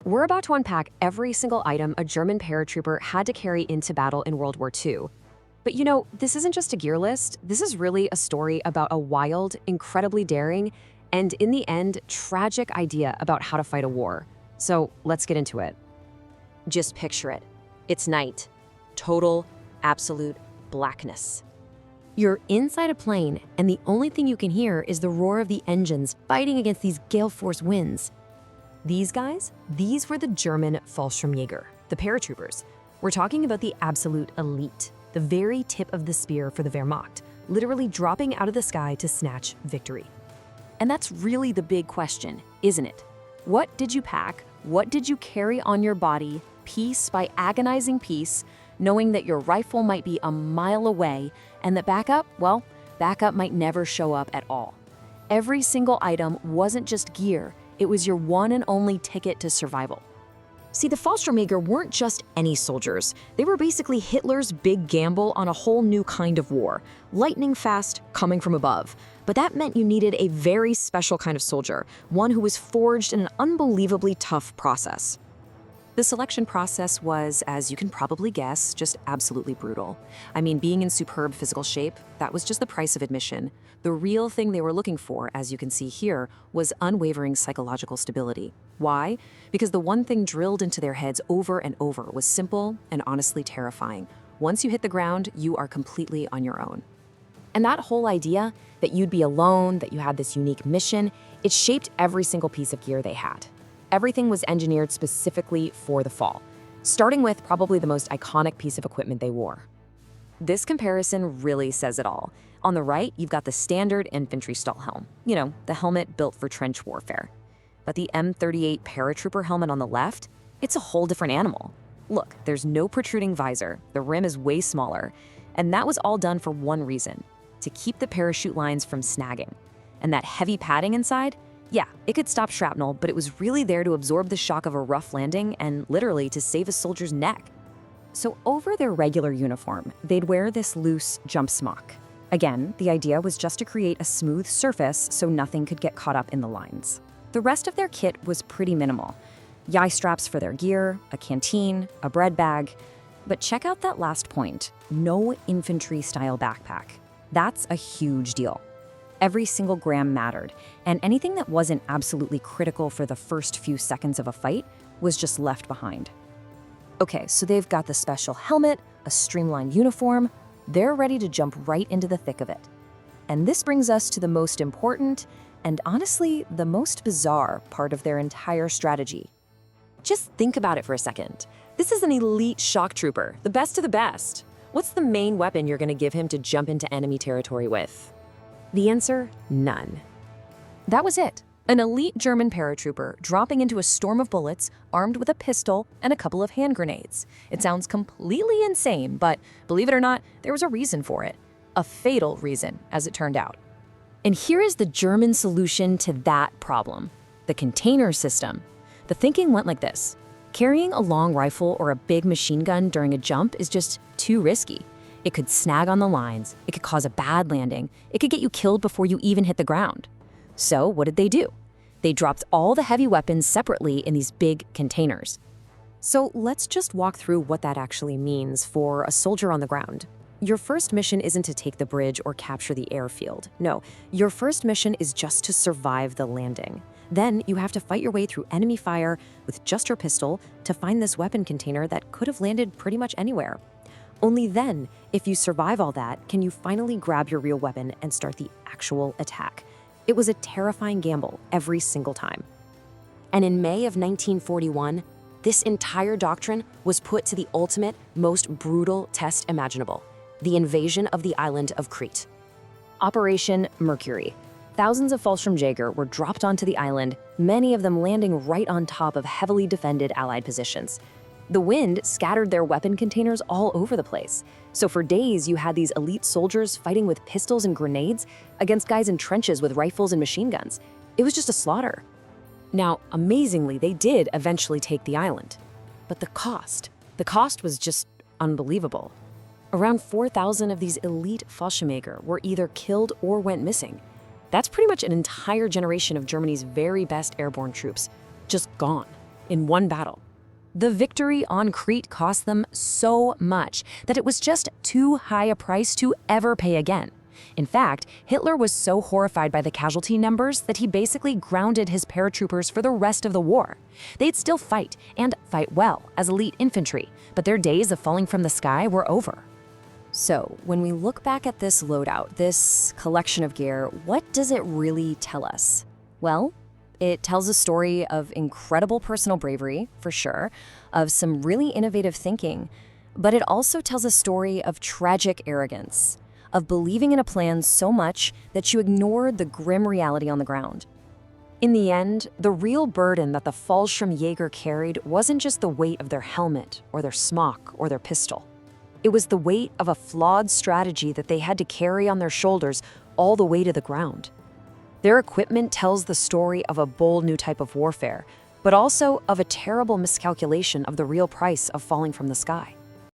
We're about to unpack every single item a German paratrooper had to carry into battle in World War II. But you know, this isn't just a gear list. This is really a story about a wild, incredibly daring, and in the end, tragic idea about how to fight a war. So let's get into it. Just picture it. It's night. Total, absolute blackness. You're inside a plane, and the only thing you can hear is the roar of the engines fighting against these gale force winds. These guys, these were the German Fallschirmjäger, the paratroopers. We're talking about the absolute elite, the very tip of the spear for the Wehrmacht, literally dropping out of the sky to snatch victory. And that's really the big question, isn't it? What did you pack? What did you carry on your body, piece by agonizing piece, knowing that your rifle might be a mile away and that backup might never show up at all? Every single item wasn't just gear, it was your one and only ticket to survival. See, the Fallschirmjäger weren't just any soldiers. They were basically Hitler's big gamble on a whole new kind of war, lightning fast, coming from above. But that meant you needed a very special kind of soldier, one who was forged in an unbelievably tough process. The selection process was, as you can probably guess, just absolutely brutal. I mean, being in superb physical shape, that was just the price of admission. The real thing they were looking for, as you can see here, was unwavering psychological stability. Why? Because the one thing drilled into their heads over and over was simple and honestly terrifying. Once you hit the ground, you are completely on your own. And that whole idea that you'd be alone, that you had this unique mission, it shaped every single piece of gear they had. Everything was engineered specifically for the fall, starting with probably the most iconic piece of equipment they wore. This comparison really says it all. On the right, you've got the standard infantry Stahlhelm, the helmet built for trench warfare. But the M38 paratrooper helmet on the left, it's a whole different animal. Look, there's no protruding visor, the rim is way smaller, and that was all done for one reason, to keep the parachute lines from snagging. And that heavy padding inside, yeah, it could stop shrapnel, but it was really there to absorb the shock of a rough landing and literally to save a soldier's neck. So over their regular uniform, they'd wear this loose jump smock. Again, the idea was just to create a smooth surface so nothing could get caught up in the lines. The rest of their kit was pretty minimal. Yi straps for their gear, a canteen, a bread bag. But check out that last point, no infantry-style backpack. That's a huge deal. Every single gram mattered, and anything that wasn't absolutely critical for the first few seconds of a fight was just left behind. Okay, so they've got the special helmet, a streamlined uniform. They're ready to jump right into the thick of it. And this brings us to the most important, and honestly, the most bizarre part of their entire strategy. Just think about it for a second. This is an elite shock trooper, the best of the best. What's the main weapon you're going to give him to jump into enemy territory with? The answer, none. That was it. An elite German paratrooper dropping into a storm of bullets, armed with a pistol and a couple of hand grenades. It sounds completely insane, but believe it or not, there was a reason for it. A fatal reason, as it turned out. And here is the German solution to that problem: the container system. The thinking went like this. Carrying a long rifle or a big machine gun during a jump is just too risky. It could snag on the lines, it could cause a bad landing, it could get you killed before you even hit the ground. So what did they do? They dropped all the heavy weapons separately in these big containers. So let's just walk through what that actually means for a soldier on the ground. Your first mission isn't to take the bridge or capture the airfield. No, your first mission is just to survive the landing. Then you have to fight your way through enemy fire with just your pistol to find this weapon container that could have landed pretty much anywhere. Only then, if you survive all that, can you finally grab your real weapon and start the actual attack. It was a terrifying gamble every single time. And in May of 1941, this entire doctrine was put to the ultimate, most brutal test imaginable: the invasion of the island of Crete. Operation Mercury. Thousands of Fallschirmjäger were dropped onto the island, many of them landing right on top of heavily defended Allied positions. The wind scattered their weapon containers all over the place. So for days, you had these elite soldiers fighting with pistols and grenades against guys in trenches with rifles and machine guns. It was just a slaughter. Now, amazingly, they did eventually take the island. But the cost was just unbelievable. Around 4,000 of these elite Fallschirmjäger were either killed or went missing. That's pretty much an entire generation of Germany's very best airborne troops, just gone. in one battle. The victory on Crete cost them so much that it was just too high a price to ever pay again. In fact, Hitler was so horrified by the casualty numbers that he basically grounded his paratroopers for the rest of the war. They'd still fight, and fight well, as elite infantry, but their days of falling from the sky were over. So, when we look back at this loadout, this collection of gear, what does it really tell us? Well, it tells a story of incredible personal bravery, for sure, of some really innovative thinking, but it also tells a story of tragic arrogance, of believing in a plan so much that you ignored the grim reality on the ground. In the end, the real burden that the Fallschirmjäger carried wasn't just the weight of their helmet, or their smock, or their pistol. It was the weight of a flawed strategy that they had to carry on their shoulders all the way to the ground. Their equipment tells the story of a bold new type of warfare, but also of a terrible miscalculation of the real price of falling from the sky.